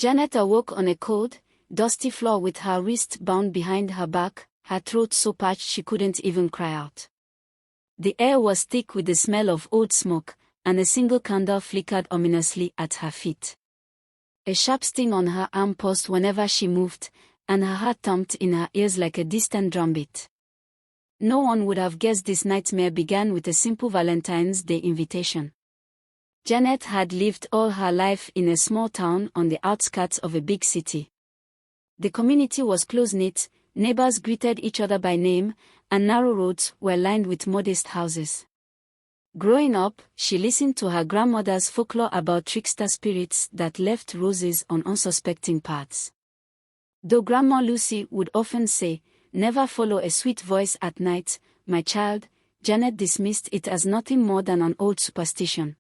Janet awoke on a cold, dusty floor with her wrist bound behind her back, her throat so parched she couldn't even cry out. The air was thick with the smell of old smoke, and a single candle flickered ominously at her feet. A sharp sting on her arm paused whenever she moved, and her heart thumped in her ears like a distant drumbeat. No one would have guessed this nightmare began with a simple Valentine's Day invitation. Janet had lived all her life in a small town on the outskirts of a big city. The community was close-knit, neighbors greeted each other by name, and narrow roads were lined with modest houses. Growing up, she listened to her grandmother's folklore about trickster spirits that left roses on unsuspecting paths. Though Grandma Lucy would often say, "Never follow a sweet voice at night, my child," Janet dismissed it as nothing more than an old superstition.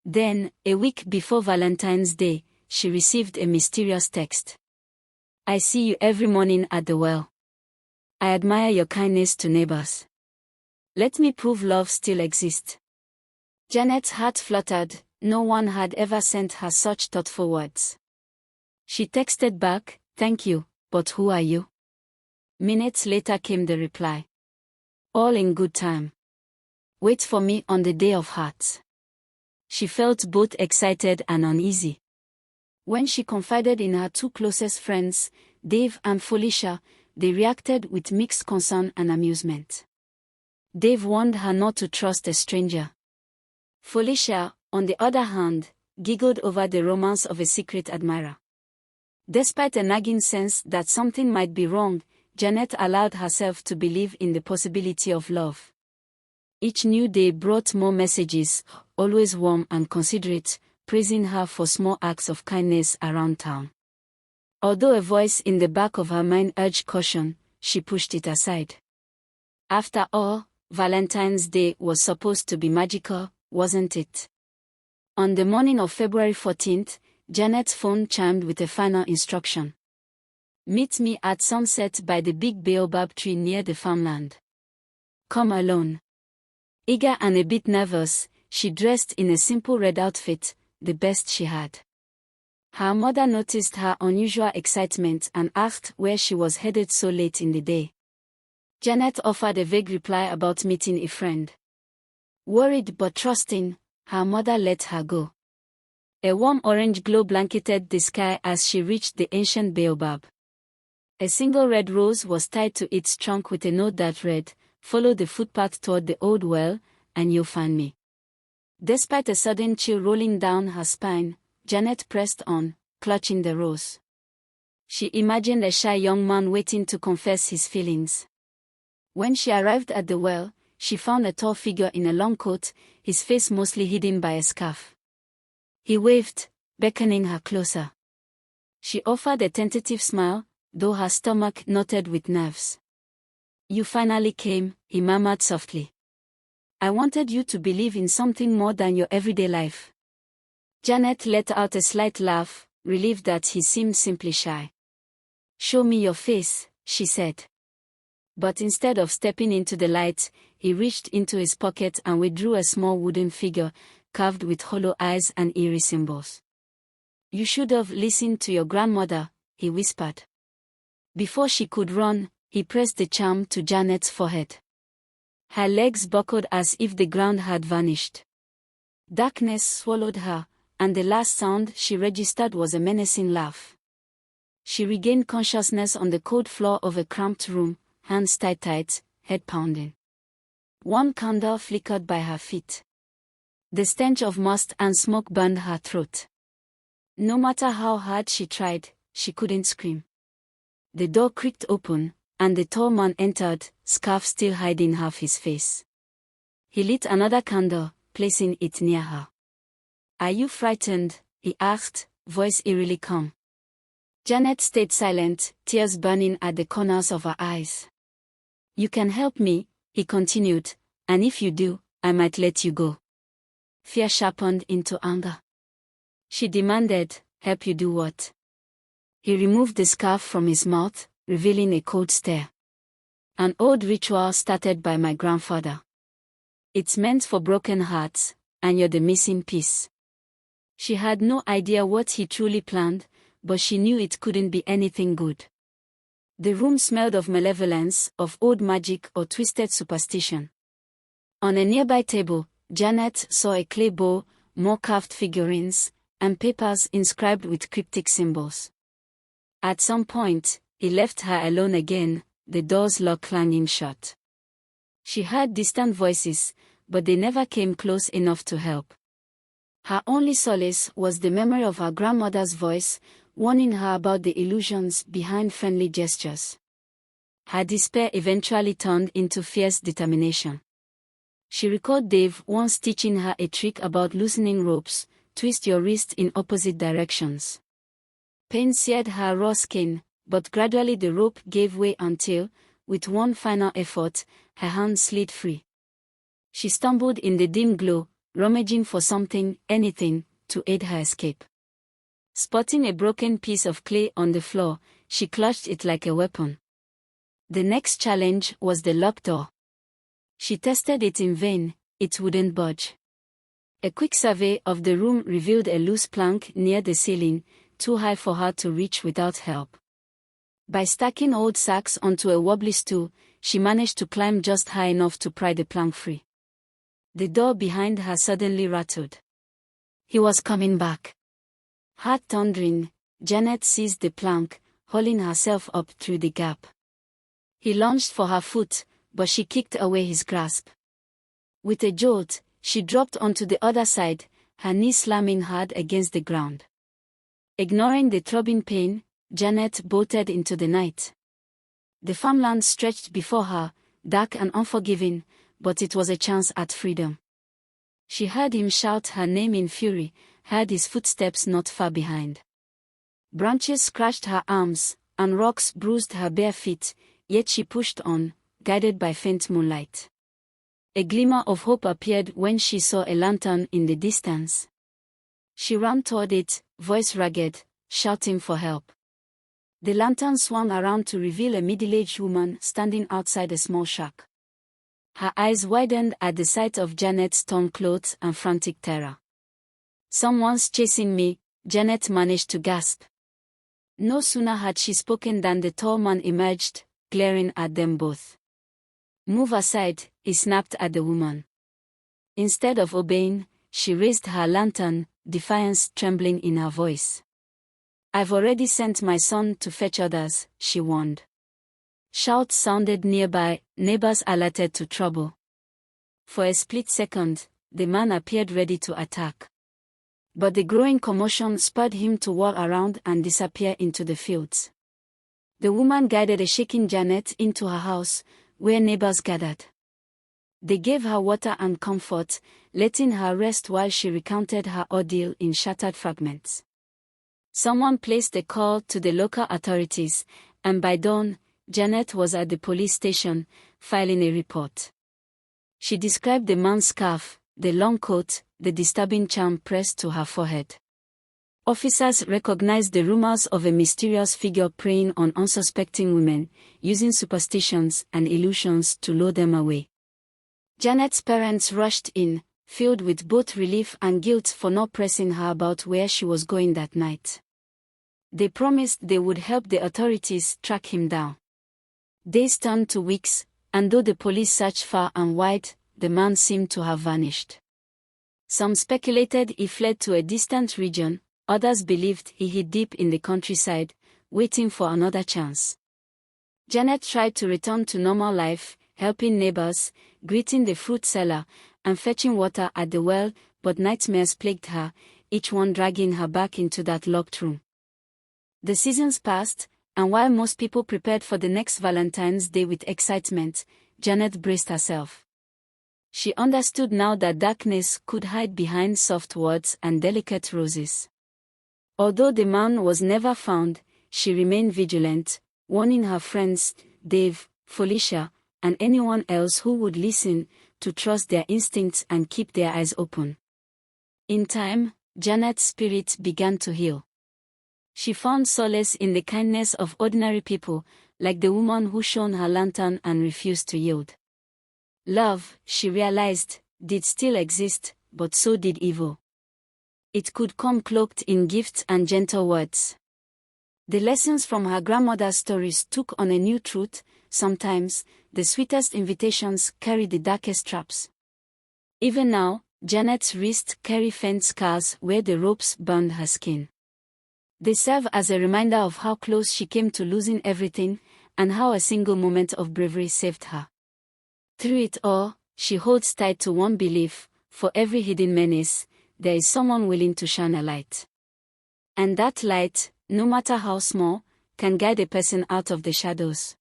Then, a week before Valentine's Day, she received a mysterious text. "I see you every morning at the well. I admire your kindness to neighbors. Let me prove love still exists." Janet's heart fluttered. No one had ever sent her such thoughtful words. She texted back, "Thank you, but who are you?" Minutes later came the reply. "All in good time. Wait for me on the day of hearts." She felt both excited and uneasy. When she confided in her two closest friends, Dave and Felicia, they reacted with mixed concern and amusement. Dave warned her not to trust a stranger. Felicia, on the other hand, giggled over the romance of a secret admirer. Despite a nagging sense that something might be wrong, Janet allowed herself to believe in the possibility of love. Each new day brought more messages, always warm and considerate, praising her for small acts of kindness around town. Although a voice in the back of her mind urged caution, she pushed it aside. After all, Valentine's Day was supposed to be magical, wasn't it? On the morning of February 14th, Janet's phone chimed with a final instruction. "Meet me at sunset by the big baobab tree near the farmland. Come alone." Eager and a bit nervous, she dressed in a simple red outfit, the best she had. Her mother noticed her unusual excitement and asked where she was headed so late in the day. Janet offered a vague reply about meeting a friend. Worried but trusting, her mother let her go. A warm orange glow blanketed the sky as she reached the ancient baobab. A single red rose was tied to its trunk with a note that read, "Follow the footpath toward the old well, and you'll find me." Despite a sudden chill rolling down her spine, Janet pressed on, clutching the rose. She imagined a shy young man waiting to confess his feelings. When she arrived at the well, she found a tall figure in a long coat, his face mostly hidden by a scarf. He waved, beckoning her closer. She offered a tentative smile, though her stomach knotted with nerves. "You finally came," he murmured softly. "I wanted you to believe in something more than your everyday life." Janet let out a slight laugh, relieved that he seemed simply shy. "Show me your face," she said. But instead of stepping into the light, he reached into his pocket and withdrew a small wooden figure, carved with hollow eyes and eerie symbols. "You should have listened to your grandmother," he whispered. Before she could run, he pressed the charm to Janet's forehead. Her legs buckled as if the ground had vanished. Darkness swallowed her, and the last sound she registered was a menacing laugh. She regained consciousness on the cold floor of a cramped room, hands tight, head pounding. One candle flickered by her feet. The stench of must and smoke burned her throat. No matter how hard she tried, she couldn't scream. The door creaked open, and the tall man entered, scarf still hiding half his face. He lit another candle, placing it near her. "Are you frightened?" he asked, voice eerily calm. Janet stayed silent, tears burning at the corners of her eyes. "You can help me," he continued, "and if you do, I might let you go." Fear sharpened into anger. She demanded, "Help you do what?" He removed the scarf from his mouth, revealing a cold stare. "An old ritual started by my grandfather. It's meant for broken hearts, and you're the missing piece." She had no idea what he truly planned, but she knew it couldn't be anything good. The room smelled of malevolence, of old magic or twisted superstition. On a nearby table, Janet saw a clay bowl, more carved figurines, and papers inscribed with cryptic symbols. At some point, he left her alone again, the door's lock clanging shut. She heard distant voices, but they never came close enough to help. Her only solace was the memory of her grandmother's voice, warning her about the illusions behind friendly gestures. Her despair eventually turned into fierce determination. She recalled Dave once teaching her a trick about loosening ropes: twist your wrist in opposite directions. Pain seared her raw skin, but gradually the rope gave way until, with one final effort, her hand slid free. She stumbled in the dim glow, rummaging for something, anything, to aid her escape. Spotting a broken piece of clay on the floor, she clutched it like a weapon. The next challenge was the locked door. She tested it in vain, it wouldn't budge. A quick survey of the room revealed a loose plank near the ceiling, too high for her to reach without help. By stacking old sacks onto a wobbly stool, she managed to climb just high enough to pry the plank free. The door behind her suddenly rattled. He was coming back. Heart thundering, Janet seized the plank, hauling herself up through the gap. He lunged for her foot, but she kicked away his grasp. With a jolt, she dropped onto the other side, her knee slamming hard against the ground. Ignoring the throbbing pain, Janet bolted into the night. The farmland stretched before her, dark and unforgiving, but it was a chance at freedom. She heard him shout her name in fury, heard his footsteps not far behind. Branches scratched her arms, and rocks bruised her bare feet, yet she pushed on, guided by faint moonlight. A glimmer of hope appeared when she saw a lantern in the distance. She ran toward it, voice ragged, shouting for help. The lantern swung around to reveal a middle-aged woman standing outside a small shack. Her eyes widened at the sight of Janet's torn clothes and frantic terror. "Someone's chasing me," Janet managed to gasp. No sooner had she spoken than the tall man emerged, glaring at them both. "Move aside," he snapped at the woman. Instead of obeying, she raised her lantern, defiance trembling in her voice. "I've already sent my son to fetch others," she warned. Shouts sounded nearby, neighbors alerted to trouble. For a split second, the man appeared ready to attack. But the growing commotion spurred him to whirl around and disappear into the fields. The woman guided a shaking Janet into her house, where neighbors gathered. They gave her water and comfort, letting her rest while she recounted her ordeal in shattered fragments. Someone placed a call to the local authorities, and by dawn, Janet was at the police station, filing a report. She described the man's scarf, the long coat, the disturbing charm pressed to her forehead. Officers recognized the rumors of a mysterious figure preying on unsuspecting women, using superstitions and illusions to lure them away. Janet's parents rushed in, filled with both relief and guilt for not pressing her about where she was going that night. They promised they would help the authorities track him down. Days turned to weeks, and though the police searched far and wide, the man seemed to have vanished. Some speculated he fled to a distant region, others believed he hid deep in the countryside, waiting for another chance. Janet tried to return to normal life, helping neighbors, greeting the fruit seller, and fetching water at the well, but nightmares plagued her, each one dragging her back into that locked room. The seasons passed, and while most people prepared for the next Valentine's Day with excitement, Janet braced herself. She understood now that darkness could hide behind soft words and delicate roses. Although the man was never found, she remained vigilant, warning her friends, Dave, Felicia, and anyone else who would listen, to trust their instincts and keep their eyes open. In time, Janet's spirit began to heal. She found solace in the kindness of ordinary people, like the woman who shone her lantern and refused to yield. Love, she realized, did still exist, but so did evil. It could come cloaked in gifts and gentle words. The lessons from her grandmother's stories took on a new truth: sometimes, the sweetest invitations carry the darkest traps. Even now, Janet's wrists carry faint scars where the ropes burned her skin. They serve as a reminder of how close she came to losing everything, and how a single moment of bravery saved her. Through it all, she holds tight to one belief: for every hidden menace, there is someone willing to shine a light. And that light, no matter how small, can guide a person out of the shadows.